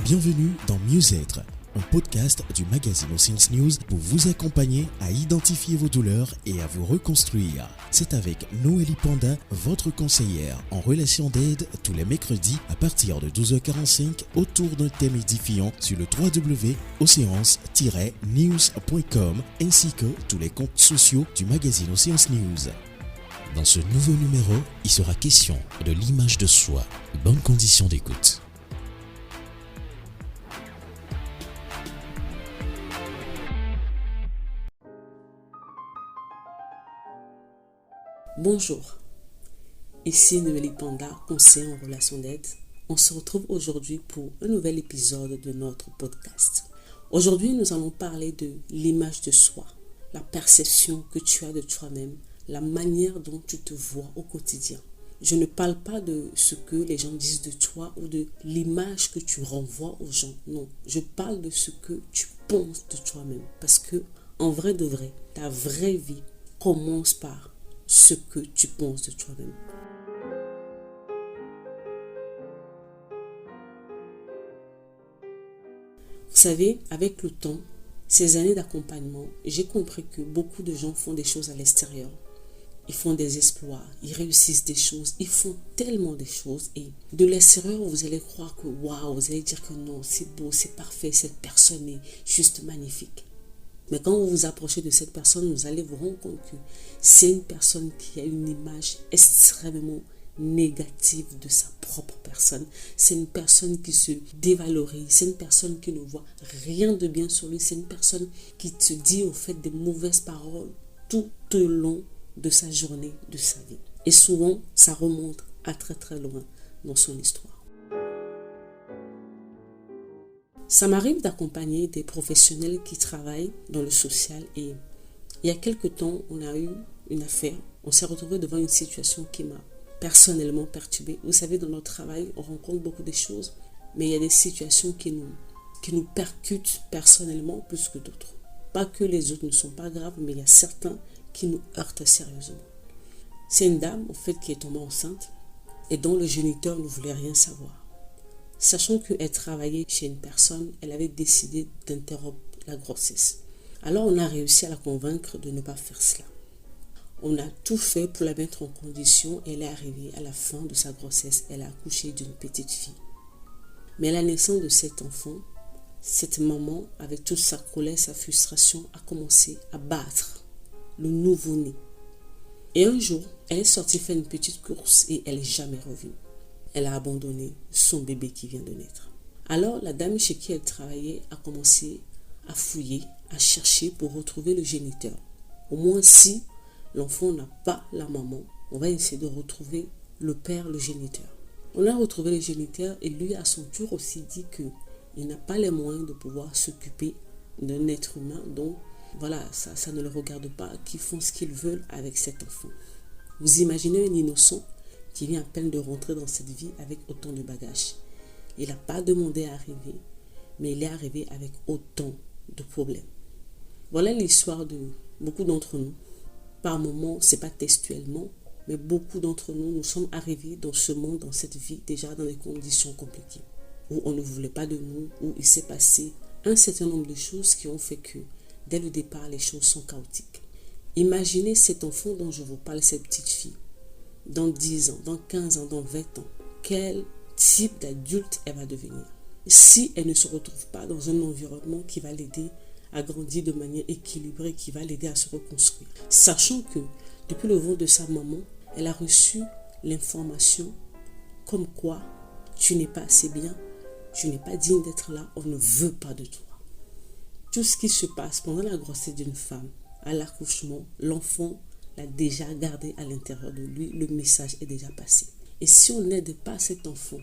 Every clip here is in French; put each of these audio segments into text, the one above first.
Bienvenue dans Mieux-être, un podcast du magazine Science News pour vous accompagner à identifier vos douleurs et à vous reconstruire. C'est avec Noélie Panda, votre conseillère en relation d'aide, tous les mercredis à partir de 12h45 autour d'un thème édifiant sur le www.océance-news.com ainsi que tous les comptes sociaux du magazine Science News. Dans ce nouveau numéro, il sera question de l'image de soi. Bonne condition d'écoute. Bonjour, ici Noélie Panda, conseillère en relation d'aide. On se retrouve aujourd'hui pour un nouvel épisode de notre podcast. Aujourd'hui, nous allons parler de l'image de soi, la perception que tu as de toi-même, la manière dont tu te vois au quotidien. Je ne parle pas de ce que les gens disent de toi ou de l'image que tu renvoies aux gens. Non, je parle de ce que tu penses de toi-même. Parce que, en vrai de vrai, ta vraie vie commence par ce que tu penses de toi-même. Vous savez, avec le temps, ces années d'accompagnement, j'ai compris que beaucoup de gens font des choses à l'extérieur. Ils font des exploits, ils réussissent des choses, ils font tellement de choses. Et de l'extérieur, vous allez croire que waouh, vous allez dire que non, c'est beau, c'est parfait, cette personne est juste magnifique. Mais quand vous vous approchez de cette personne, vous allez vous rendre compte que c'est une personne qui a une image extrêmement négative de sa propre personne. C'est une personne qui se dévalorise, c'est une personne qui ne voit rien de bien sur lui, c'est une personne qui se dit au fait des mauvaises paroles tout au long de sa journée, de sa vie. Et souvent, ça remonte à très très loin dans son histoire. Ça m'arrive d'accompagner des professionnels qui travaillent dans le social et il y a quelque temps, on a eu une affaire. On s'est retrouvé devant une situation qui m'a personnellement perturbée. Vous savez, dans notre travail, on rencontre beaucoup de choses, mais il y a des situations qui nous percutent personnellement plus que d'autres. Pas que les autres ne sont pas graves, mais il y a certains qui nous heurtent sérieusement. C'est une dame, en fait, qui est tombée enceinte et dont le géniteur ne voulait rien savoir. Sachant qu'elle travaillait chez une personne, elle avait décidé d'interrompre la grossesse. Alors on a réussi à la convaincre de ne pas faire cela. On a tout fait pour la mettre en condition et elle est arrivée à la fin de sa grossesse. Elle a accouché d'une petite fille. Mais à la naissance de cet enfant, cette maman, avec toute sa colère, sa frustration, a commencé à battre le nouveau-né. Et un jour, elle est sortie faire une petite course et elle n'est jamais revenue. Elle a abandonné son bébé qui vient de naître. Alors, la dame chez qui elle travaillait a commencé à fouiller, à chercher pour retrouver le géniteur. Au moins, si l'enfant n'a pas la maman, on va essayer de retrouver le père, le géniteur. On a retrouvé le géniteur et lui, à son tour, aussi dit qu'il n'a pas les moyens de pouvoir s'occuper d'un être humain. Donc, voilà, ça ne le regarde pas, qu'ils font ce qu'ils veulent avec cet enfant. Vous imaginez un innocent qui vient à peine de rentrer dans cette vie avec autant de bagages. Il n'a pas demandé à arriver, mais il est arrivé avec autant de problèmes. Voilà l'histoire de beaucoup d'entre nous. Par moments, ce n'est pas textuellement, mais beaucoup d'entre nous, nous sommes arrivés dans ce monde, dans cette vie, déjà dans des conditions compliquées, où on ne voulait pas de nous, où il s'est passé un certain nombre de choses qui ont fait que, dès le départ, les choses sont chaotiques. Imaginez cet enfant dont je vous parle, cette petite fille. Dans 10 ans, dans 15 ans, dans 20 ans, quel type d'adulte elle va devenir si elle ne se retrouve pas dans un environnement qui va l'aider à grandir de manière équilibrée, qui va l'aider à se reconstruire. Sachant que depuis le ventre de sa maman, elle a reçu l'information comme quoi tu n'es pas assez bien, tu n'es pas digne d'être là, on ne veut pas de toi. Tout ce qui se passe pendant la grossesse d'une femme, à l'accouchement, l'enfant l'a déjà gardé à l'intérieur de lui, le message est déjà passé. Et si on n'aide pas cet enfant,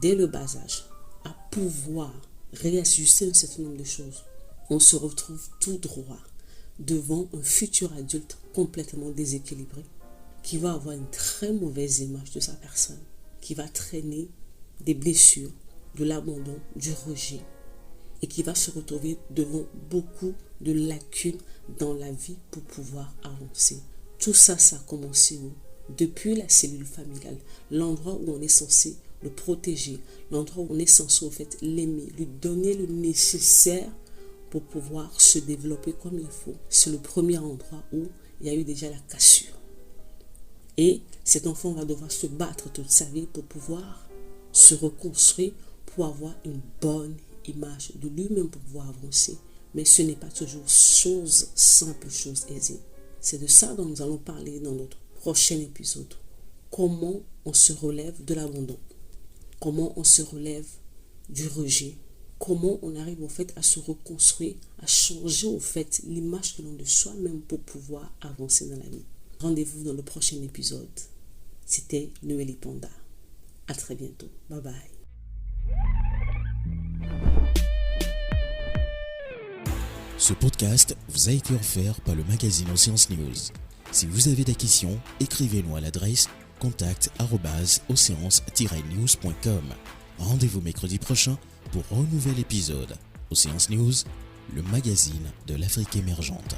dès le bas âge, à pouvoir réajuster un certain nombre de choses, on se retrouve tout droit devant un futur adulte complètement déséquilibré, qui va avoir une très mauvaise image de sa personne, qui va traîner des blessures, de l'abandon, du rejet, et qui va se retrouver devant beaucoup de lacunes dans la vie pour pouvoir avancer. Tout ça, ça a commencé où? Depuis la cellule familiale, l'endroit où on est censé le protéger, l'endroit où on est censé l'aimer, lui donner le nécessaire pour pouvoir se développer comme il faut. C'est le premier endroit où il y a eu déjà la cassure. Et cet enfant va devoir se battre toute sa vie pour pouvoir se reconstruire, pour avoir une bonne image de lui-même, pour pouvoir avancer. Mais ce n'est pas toujours chose simple, chose aisée. C'est de ça dont nous allons parler dans notre prochain épisode. Comment on se relève de l'abandon. Comment on se relève du rejet. Comment on arrive à se reconstruire, à changer l'image que l'on a de soi-même pour pouvoir avancer dans la vie. Rendez-vous dans le prochain épisode. C'était Noélie Panda. À très bientôt. Bye bye. Ce podcast vous a été offert par le magazine Océance News. Si vous avez des questions, écrivez-nous à l'adresse contact@océance-news.com. Rendez-vous mercredi prochain pour un nouvel épisode. Océance News, le magazine de l'Afrique émergente.